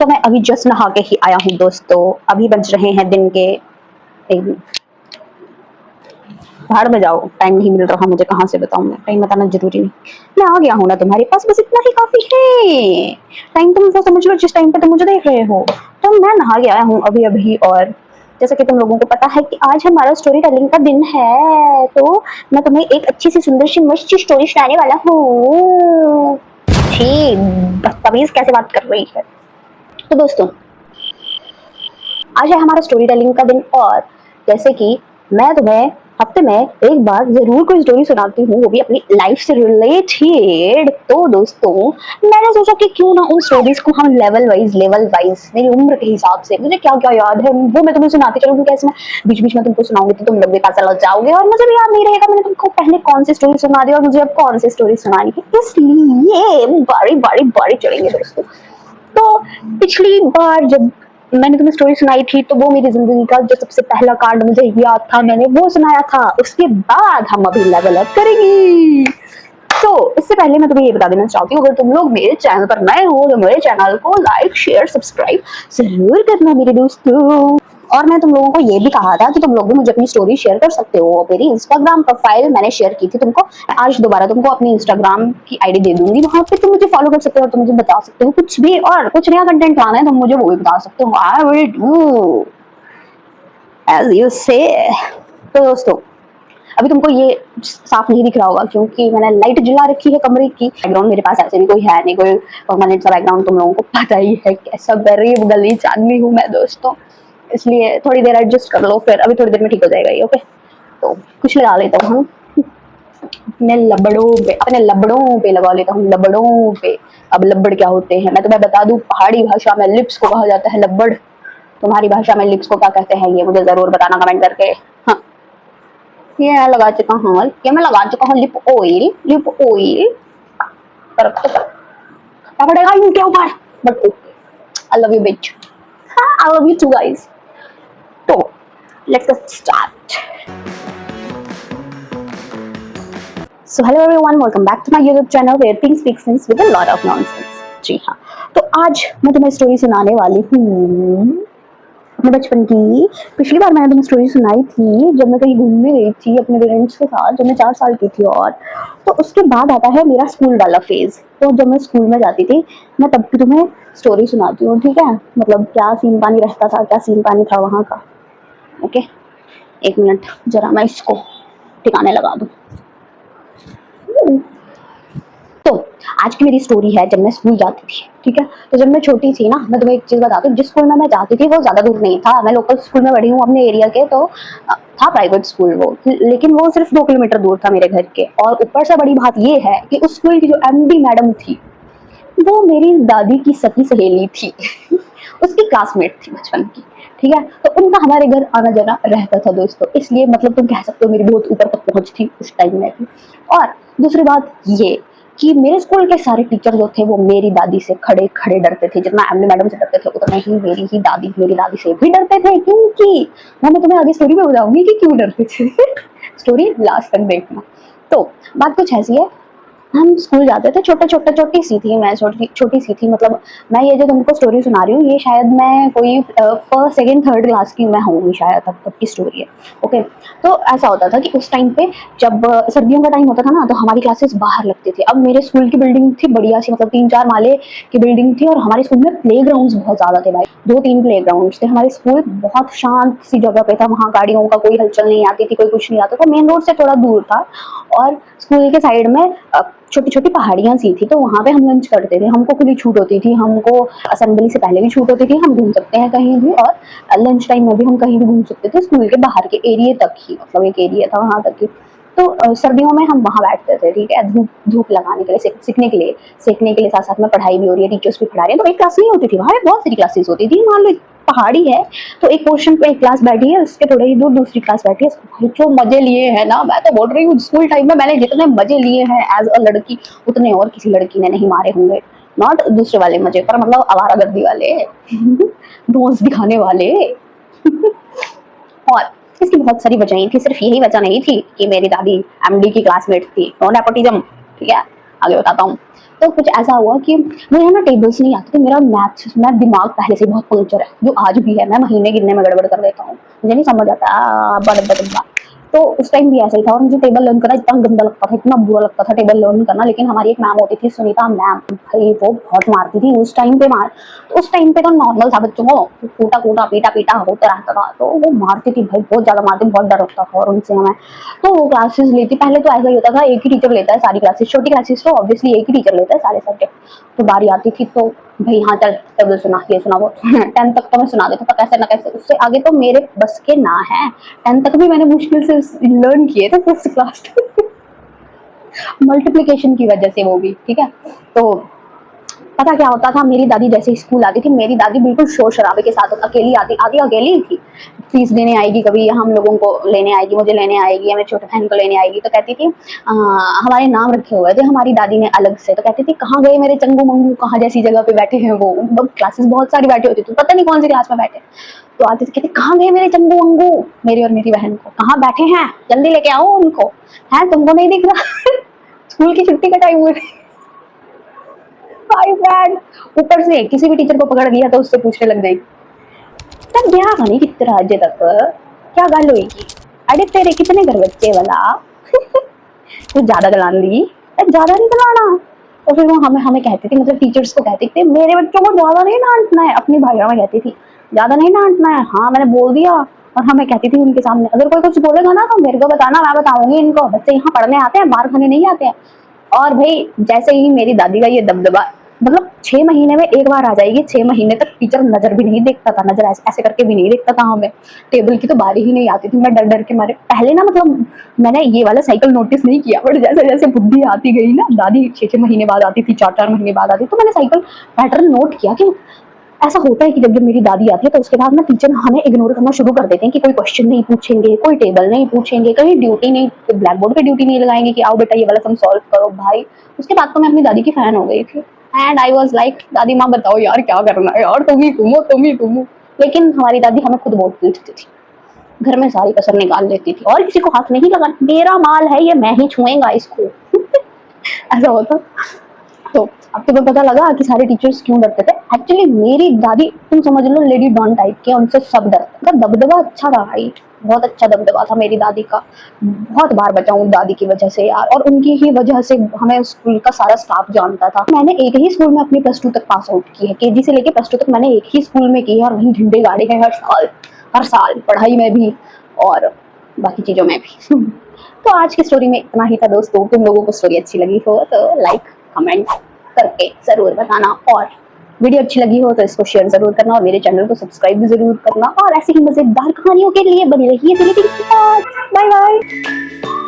तो मैं अभी जस्ट नहा के ही आया हूँ दोस्तों। अभी बज रहे हैं दिन के भाड़ में जाओ, टाइम नहीं मिल रहा मुझे, कहाँ से बताऊँ मैं, टाइम बताना जरूरी नहीं। मैं आ गया हूँ ना तुम्हारे पास, बस इतना ही काफी है। टाइम तुम वो समझ लो जिस टाइम पे तुम मुझे देख रहे हो। तो मैं नहा के आया हूँ अभी अभी, और जैसा कि तुम लोगों को पता है कि आज हमारा स्टोरी टेलिंग का दिन है, तो मैं तुम्हें एक अच्छी सी सुंदर सी मस्त स्टोरी सुनाने वाला हूँ। छी, बदतमीज कैसे बात कर रही है। तो दोस्तों, आज है हमारा स्टोरी टेलिंग का दिन, और जैसे कि मैं तुम्हें हफ्ते में एक बार जरूर कोई स्टोरी सुनाती हूँ, वो भी अपनी लाइफ से रिलेटेड। तो दोस्तों, मैंने सोचा कि क्यों ना उन स्टोरीज को हम लेवल वाइज मेरी उम्र के हिसाब से मुझे क्या क्या याद है वो मैं तुम्हें सुनाती चलूंगी। कैसे मैं बीच बीच में तुमको सुनाऊंगी तो तुम लोग भी पता लग जाओगे, और मुझे भी याद नहीं रहेगा मैंने तुमको पहले कौन सी स्टोरी सुना दी और मुझे अब कौन सी स्टोरी सुनानी है, इसलिए बारी बारी बारी चलेंगे दोस्तों। तो पिछली बार जब मैंने तुम्हें स्टोरी सुनाई थी तो वो मेरी जिंदगी का जो सबसे पहला कांड मुझे याद था, मैंने वो सुनाया था। उसके बाद हम अभी लेवल अप करेंगे। तो इससे पहले मैं तुम्हें ये बता देना चाहती हूँ, अगर तुम लोग मेरे चैनल पर नए हो तो मेरे चैनल को लाइक शेयर सब्सक्राइब जरूर करना मेरे दोस्तों। और मैं तुम लोगों को ये भी कहा था कि तुम लोग भी मुझे अपनी स्टोरी शेयर कर सकते हो। मेरी इंस्टाग्राम प्रोफाइल मैंने शेयर की थी तुमको, आज दोबारा तुमको अपनी इंस्टाग्राम की आईडी दे दूंगी, वहां पे तुम मुझे फॉलो कर सकते हो और तुम मुझे बता सकते हो कुछ भी, और कुछ नया कंटेंट लाना है तुम मुझे वो भी बता सकते हो। I will do as you say. तो दोस्तों, अभी तुमको ये साफ नहीं दिख रहा होगा क्योंकि मैंने लाइट जला रखी है कमरे की। बैकग्राउंड मेरे पास ऐसे भी कोई है नहीं, कोई परमानेंट सा बैकग्राउंड, तुम लोगों को पता ही है कैसा गरीब गलीच आदमी हूँ मैं दोस्तों, इसलिए थोड़ी देर एडजस्ट कर लो, फिर अभी थोड़ी देर में ठीक हो जाएगा ये। ओके, तो कुछ लगा लेता हूँ अपने लबड़ों पे लगा लेता हूँ, लबड़ों पे। अब लब्बड़ क्या होते हैं मैं तुम्हें बता दूं, पहाड़ी भाषा में लिप्स को कहा जाता है लब्बड़। तुम्हारी भाषा में लिप्स को क्या कहते हैं ये मुझे जरूर बताना कमेंट करके। हाँ, ये मैं लगा चुका हूँ, ये मैं लगा चुका हूँ लिप ऑयल। लिप ऑयल फर्क तो क्या पड़ेगा इनके ऊपर, but okay. I love you bitch. हाँ, I love you too guys. तो let's start. So hello everyone, welcome back to my YouTube channel where things make sense with a lot of nonsense. जी हाँ, तो आज मैं तुम्हें story सुनाने वाली हूँ अपने बचपन की। पिछली बार मैंने तुम्हें स्टोरी सुनाई थी जब मैं कहीं घूमने गई थी अपने पेरेंट्स के साथ, जब मैं 4 साल की थी। और तो उसके बाद आता है मेरा स्कूल वाला फेज। तो जब मैं स्कूल में जाती थी मैं तब भी तुम्हें स्टोरी सुनाती हूँ, ठीक है। मतलब क्या सीन पानी रहता था, क्या सीन पानी था वहाँ का। ओके, एक मिनट जरा मैं इसको ठिकाने लगा दूँ। तो आज की मेरी स्टोरी है जब मैं स्कूल जाती थी, ठीक है। तो जब मैं छोटी थी ना, मैं तुम्हें एक चीज बताती हूँ, जिस स्कूल में मैं जाती थी वो ज्यादा दूर नहीं था। मैं लोकल स्कूल में पढ़ी हूँ अपने एरिया के, तो था प्राइवेट स्कूल वो, लेकिन वो सिर्फ 2 किलोमीटर दूर था मेरे घर के। और ऊपर से बड़ी बात ये है कि उस स्कूल की जो एमडी मैडम थी वो मेरी दादी की सगी सहेली थी उसकी क्लासमेट थी बचपन की, ठीक है। तो उनका हमारे घर आना जाना रहता था दोस्तों, इसलिए मतलब तुम कह सकते हो मेरी बहुत ऊपर तक पहुंच थी उस टाइम में भी। और दूसरी बात ये कि मेरे स्कूल के सारे टीचर जो थे वो मेरी दादी से खड़े खड़े डरते थे। जितना एमडी मैडम से डरते थे उतना ही मेरी दादी से भी डरते थे, क्योंकि मैं तुम्हें आगे स्टोरी में बताऊंगी कि क्यों डरते थे स्टोरी लास्ट तक देखना। तो बात कुछ ऐसी है, हम स्कूल जाते थे, छोटी सी थी मैं, छोटी सी थी। मतलब मैं ये जो तुमको स्टोरी सुना रही हूँ ये शायद मैं कोई फर्स्ट सेकंड थर्ड क्लास की मैं होंगी शायद, तब की स्टोरी है। ओके, तो ऐसा होता था कि उस टाइम पे जब सर्दियों का टाइम होता था ना, तो हमारी क्लासेस बाहर लगती थी। अब मेरे स्कूल की बिल्डिंग थी बढ़िया सी, मतलब 3-4 माले की बिल्डिंग थी, और हमारे स्कूल में प्ले ग्राउंड बहुत ज्यादा थे भाई, 2-3 प्ले ग्राउंड थे। हमारे स्कूल बहुत शांत सी जगह पे था, वहाँ गाड़ियों का कोई हलचल नहीं आती थी, कोई कुछ नहीं आता था, मेन रोड से थोड़ा दूर था। और स्कूल के साइड में छोटी छोटी पहाड़ियां सी थी, तो वहां पे हम लंच करते थे। हमको खुली छूट होती थी, हमको असेंबली से पहले भी छूट होती थी, हम घूम सकते हैं कहीं भी, और लंच टाइम में भी हम कहीं भी घूम सकते थे, स्कूल के बाहर के एरिया तक ही, मतलब एक एरिया था वहां तक ही। तो सर्दियों में हम वहां बैठते थे, ठीक है, धूप धूप लगाने के लिए, सीखने के लिए, साथ साथ में पढ़ाई भी हो रही है, टीचर्स भी पढ़ा रहे हैं। तो एक क्लास नहीं होती थी वहां पे, बहुत सारी क्लासेस होती थी। मान लो पहाड़ी है तो एक पोर्शन पे एक क्लास बैठी है, उसके थोड़े ही दूर दूसरी क्लास बैठी है। भाई जो मजे लिए हैं ना, मैं तो बोल रही हूँ स्कूल टाइम में मैंने जितने मजे लिए हैं एज अ लड़की, उतने और किसी लड़की ने नहीं मारे होंगे। नॉट दूसरे वाले मजे पर, मतलब आवारागर्दी वाले दोस्त दिखाने वाले और इसकी बहुत सारी वजहें थी, सिर्फ यही वजह नहीं थी कि मेरी दादी एमडी की क्लासमेट थी। नो नेपोटिज्म, ठीक है। आगे बताता हूँ। तो कुछ ऐसा हुआ कि मुझे ना टेबल्स नहीं आते थे, मेरा मैथ्स में दिमाग पहले से बहुत पंक्चर है, जो आज भी है, मैं महीने गिनने में गड़बड़ कर देता हूँ, मुझे नहीं समझ आता बड़ा। तो उस टाइम भी ऐसा ही था और मुझे टेबल लर्न करना इतना गंदा लगता था, इतना बुरा लगता था टेबल लर्न करना। लेकिन हमारी एक मैम होती थी सुनीता मैम, भाई वो बहुत मारती थी उस टाइम पे मार। तो उस टाइम पे तो नॉर्मल था, बच्चों को कूटा कूटा पीटा पीटा होता रहता था, तो वो मारती थी भाई, बहुत ज्यादा मारती, बहुत डर लगता था और उनसे हमें। तो वो क्लासेस लेती, पहले तो ऐसा ही होता था एक ही टीचर लेता है सारी क्लासेस, छोटी क्लासेस तो ऑब्वियसली एक ही टीचर लेता है सारे सब्जेक्ट। तो बारी आती थी तो भाई हाँ चल टेबल सुना, ये सुना, वो 10 तक तो मैं सुना देता था कैसे ना कैसे, उससे आगे तो मेरे बस के ना है। 10 तक भी मैंने मुश्किल से लर्न किए थे, 5th क्लास मल्टीप्लिकेशन की वजह से वो भी, ठीक है। तो पता क्या होता था, मेरी दादी जैसे स्कूल आती थी, मेरी दादी बिल्कुल शोर शराबे के साथ अकेली आती अकेली थी, फीस देने आएगी, कभी हम लोगों को लेने आएगी, मुझे लेने आएगी या मेरे छोटे बहन को लेने आएगी। तो कहती थी हमारे नाम रखे हुए थे हमारी दादी ने अलग से, तो कहती थी कहाँ गए मेरे चंगू मंगू, कहाँ जैसी जगह पे बैठे हैं वो, क्लासेस बहुत सारी बैठी होती थी, पता नहीं कौन सी क्लास में बैठे। तो आते थे कहते कहाँ गए मेरे चंगू मंगू, मेरी और मेरी बहन को, कहाँ बैठे हैं, जल्दी लेके आओ उनको, है तुमको नहीं दिख रहा स्कूल की छुट्टी का टाइम हुआ। ऊपर से किसी भी टीचर को पकड़ लिया तो उससे पूछने लग गई तब गया नहीं कितना अजय तक क्या गल हुई, अरे तेरे कितने घर बच्चे वाला तो ज्यादा गलान ली, ज्यादा नहीं गलाना। और फिर वो हमें हमें कहती थी, मतलब टीचर्स को कहती थी मेरे बच्चों को ज्यादा नहीं डांटना है, अपनी भाइयों में कहती थी ज्यादा नहीं डांटना है, हाँ मैंने बोल दिया। और हमें कहती थी उनके सामने अगर कोई कुछ बोलेगा ना तो मेरे को बताना, मैं बताऊंगी इनको, बच्चे यहाँ पढ़ने आते हैं मार खाने नहीं आते हैं। और भाई जैसे ही मेरी दादी का ये दबदबा, मतलब 6 महीने में एक बार आ जाएगी, 6 महीने तक टीचर नजर भी नहीं देखता था, नजर ऐसे करके भी नहीं देखता था हमें, टेबल की तो बारी ही नहीं आती थी, मैं डर डर के मारे पहले ना, मतलब मैंने ये वाला साइकिल नोटिस नहीं किया, बट जैसे जैसे बुद्धि आती गई ना, दादी 6-6 महीने बाद आती थी, 4-4 महीने बाद आती, तो मैंने साइकिल पैटर्न नोट किया कि ऐसा होता है कि जब जब मेरी दादी आती है तो उसके बाद ना टीचर हमें इग्नोर करना शुरू कर देते हैं कि कोई क्वेश्चन नहीं पूछेंगे, कोई टेबल नहीं पूछेंगे, कहीं ड्यूटी नहीं, ब्लैक बोर्ड पे ड्यूटी नहीं लगाएंगे कि आओ बेटा ये वाला सम सॉल्व करो भाई। उसके बाद तो मैं अपनी दादी की फैन हो गई थी एंड आई वाज लाइक दादी माँ बताओ यार क्या करना है यार, तुम ही तुम हो। लेकिन हमारी दादी हमें खुद बहुत पीटती थी, घर में सारी कसर निकाल लेती थी और किसी को हाथ नहीं लगाना, मेरा माल है ये, मैं ही छुएंगा इसको ऐसा होता। तो अब तुम्हें पता लगा कि सारे टीचर्स क्यों डरते थे। एक्चुअली मेरी दादी तुम समझ लो लेडी डॉन टाइप की, उनसे सब डरते थे, दबदबा अच्छा था भाई, बहुत अच्छा दबदबा था मेरी दादी का, बहुत बार बचा हूँ दादी की वजह से यार, और उनकी ही वजह से हमें स्कूल का सारा स्टाफ जानता था। मैंने एक ही स्कूल में अपनी +2 तक पास आउट की है, केजी से लेके +2 तक मैंने एक ही स्कूल में की है, और वही झंडे गाड़े हैं हर साल पढ़ाई में भी और बाकी चीजों में भी तो आज की स्टोरी में इतना ही था दोस्तों, तुम लोगों को स्टोरी अच्छी लगी हो तो लाइक कमेंट करके जरूर बताना, और वीडियो अच्छी लगी हो तो इसको शेयर जरूर करना, और मेरे चैनल को सब्सक्राइब भी जरूर करना, और ऐसी ही मजेदार कहानियों के लिए बनी रहिए। Bye bye.